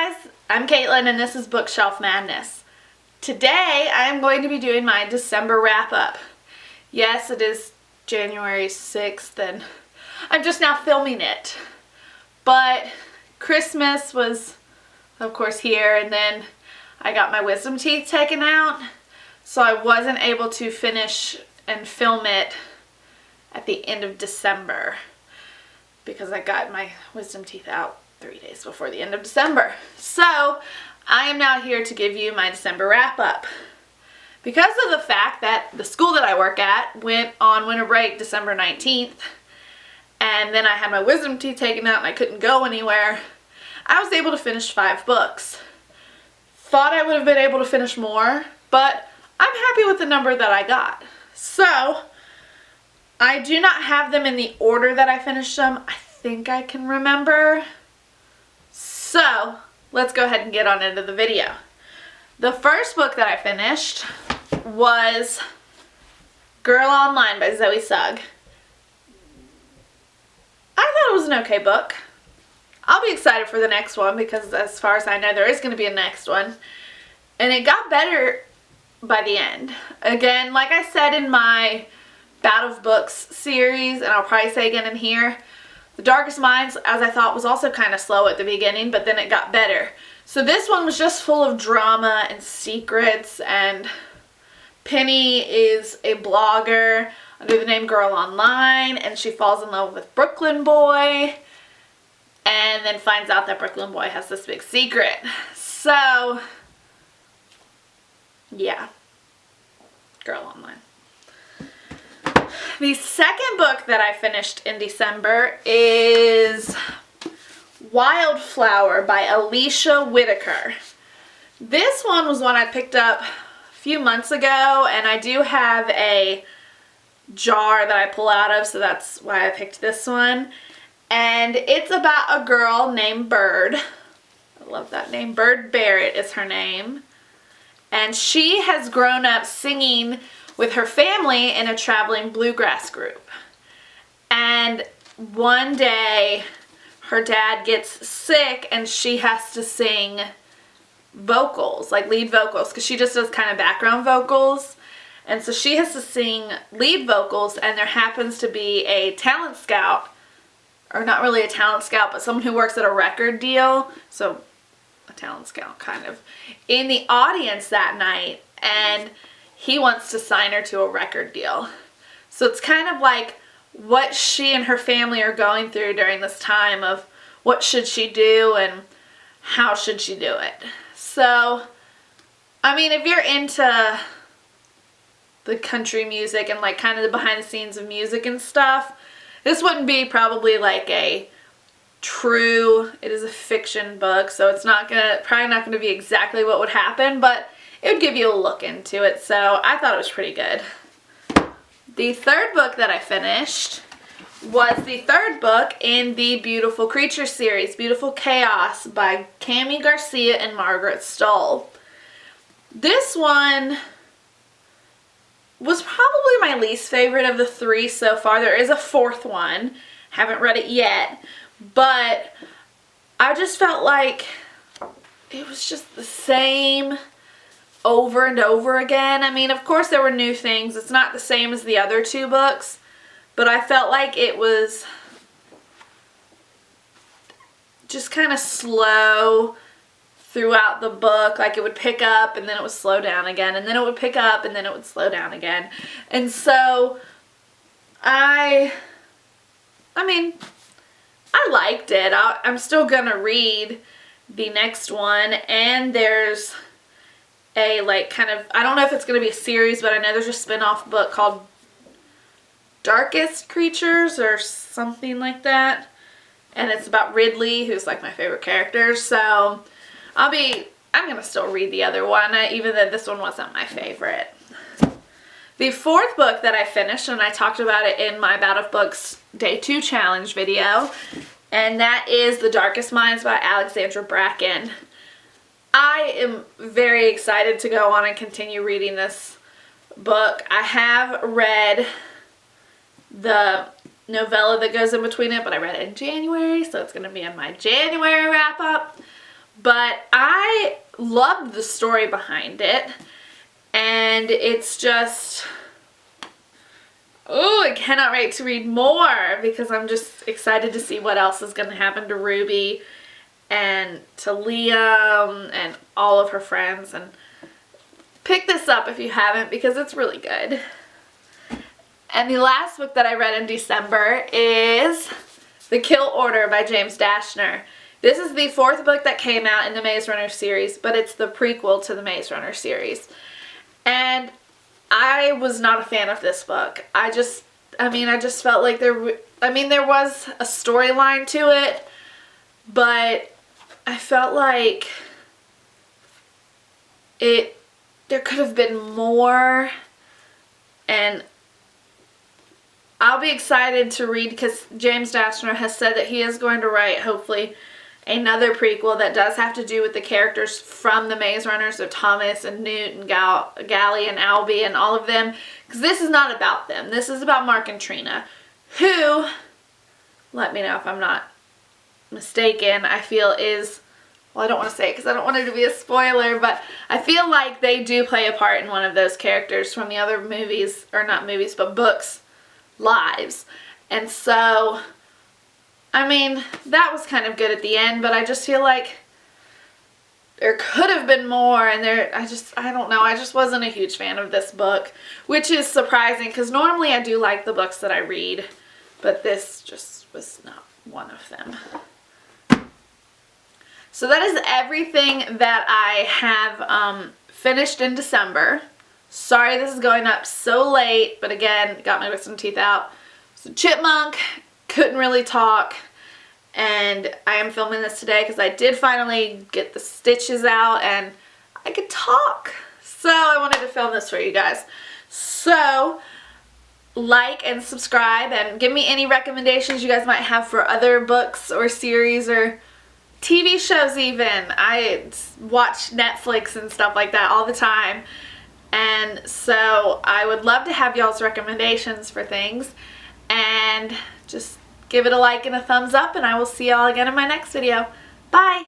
guys, I'm Caitlin and this is Bookshelf Madness. Today I'm going to be doing my December wrap-up. Yes, it is January 6th and I'm just now filming it. But Christmas was, of course, here, and then I got my wisdom teeth taken out, so I wasn't able to finish and film it at the end of December because I got my wisdom teeth out 3 days before the end of December. So I am now here to give you my December wrap-up. Because of the fact that the school that I work at went on winter break December 19th, and then I had my wisdom teeth taken out and I couldn't go anywhere, I was able to finish 5 books. Thought I would have been able to finish more, but I'm happy with the number that I got. So I do not have them in the order that I finished them. I think I can remember. So let's go ahead and get on into the video. The first book that I finished was Girl Online by Zoe Sugg. I thought it was an okay book. I'll be excited for the next one because as far as I know there is going to be a next one. And it got better by the end. Again, like I said in my Bout of Books series, and I'll probably say again in here, The Darkest Minds, as I thought, was also kind of slow at the beginning, but then it got better. So this one was just full of drama and secrets, and Penny is a blogger under the name Girl Online, and she falls in love with Brooklyn Boy, and then finds out that Brooklyn Boy has this big secret. So, yeah, Girl Online. The second book that I finished in December is Wildflower by Alicia Whitaker. This one was one I picked up a few months ago, and I do have a jar that I pull out of, so that's why I picked this one. And it's about a girl named Bird. I love that name. Bird Barrett is her name. And she has grown up singing with her family in a traveling bluegrass group. And one day her dad gets sick and she has to sing vocals, like lead vocals, because she just does kind of background vocals. And so she has to sing lead vocals, and there happens to be a talent scout, or not really a talent scout, but someone who works at a record deal, so a talent scout kind of, in the audience that night, and he wants to sign her to a record deal. So it's kind of like what she and her family are going through during this time of what should she do and how should she do it. So, I mean, if you're into the country music and like kind of the behind the scenes of music and stuff, this wouldn't be probably like a true, it is a fiction book, so it's probably not gonna be exactly what would happen, but it would give you a look into it, so I thought it was pretty good. The third book that I finished was the third book in the Beautiful Creature series, Beautiful Chaos by Kami Garcia and Margaret Stohl. This one was probably my least favorite of the 3 so far. There is a 4th one. Haven't read it yet, but I just felt like it was just the same over and over again. I mean, of course there were new things. It's not the same as the other 2 books, but I felt like it was just kind of slow throughout the book. Like it would pick up and then it would slow down again, and then it would pick up and then it would slow down again. And so I mean, I liked it. I'm still gonna read the next one, and there's a like kind of, I don't know if it's gonna be a series, but I know there's a spin-off book called Darkest Creatures or something like that, and it's about Ridley, who's like my favorite character. So I'm gonna still read the other one, even though this one wasn't my favorite. The 4th book that I finished, and I talked about it in my Bout of Books Day 2 challenge video, and that is The Darkest Minds by Alexandra Bracken. I am very excited to go on and continue reading this book. I have read the novella that goes in between it, but I read it in January, so it's going to be in my January wrap-up. but I loved the story behind it, and it's just, oh, I cannot wait to read more because I'm just excited to see what else is going to happen to Ruby and to Liam and all of her friends. And pick this up if you haven't because it's really good. And the last book that I read in December is The Kill Order by James Dashner. This is the 4th book that came out in the Maze Runner series, but it's the prequel to the Maze Runner series. And I was not a fan of this book. I just felt like there was a storyline to it, but I felt like there could have been more, and I'll be excited to read because James Dashner has said that he is going to write, hopefully, another prequel that does have to do with the characters from the Maze Runners, so Thomas and Newt and Gally and Albie and all of them, because this is not about them. This is about Mark and Trina, who, let me know if I'm not mistaken, I feel is, well, I don't want to say it because I don't want it to be a spoiler, but I feel like they do play a part in one of those characters from the other movies, or not movies, but books, lives. And so, I mean, that was kind of good at the end, but I just feel like there could have been more, and I don't know, I just wasn't a huge fan of this book, which is surprising because normally I do like the books that I read, but this just was not one of them. So that is everything that I have finished in December. Sorry this is going up so late, but again, got my wisdom teeth out. So chipmunk, couldn't really talk, and I am filming this today because I did finally get the stitches out and I could talk. So I wanted to film this for you guys. So like and subscribe and give me any recommendations you guys might have for other books or series or TV shows even. I watch Netflix and stuff like that all the time. And so I would love to have y'all's recommendations for things. And just give it a like and a thumbs up, and I will see y'all again in my next video. Bye!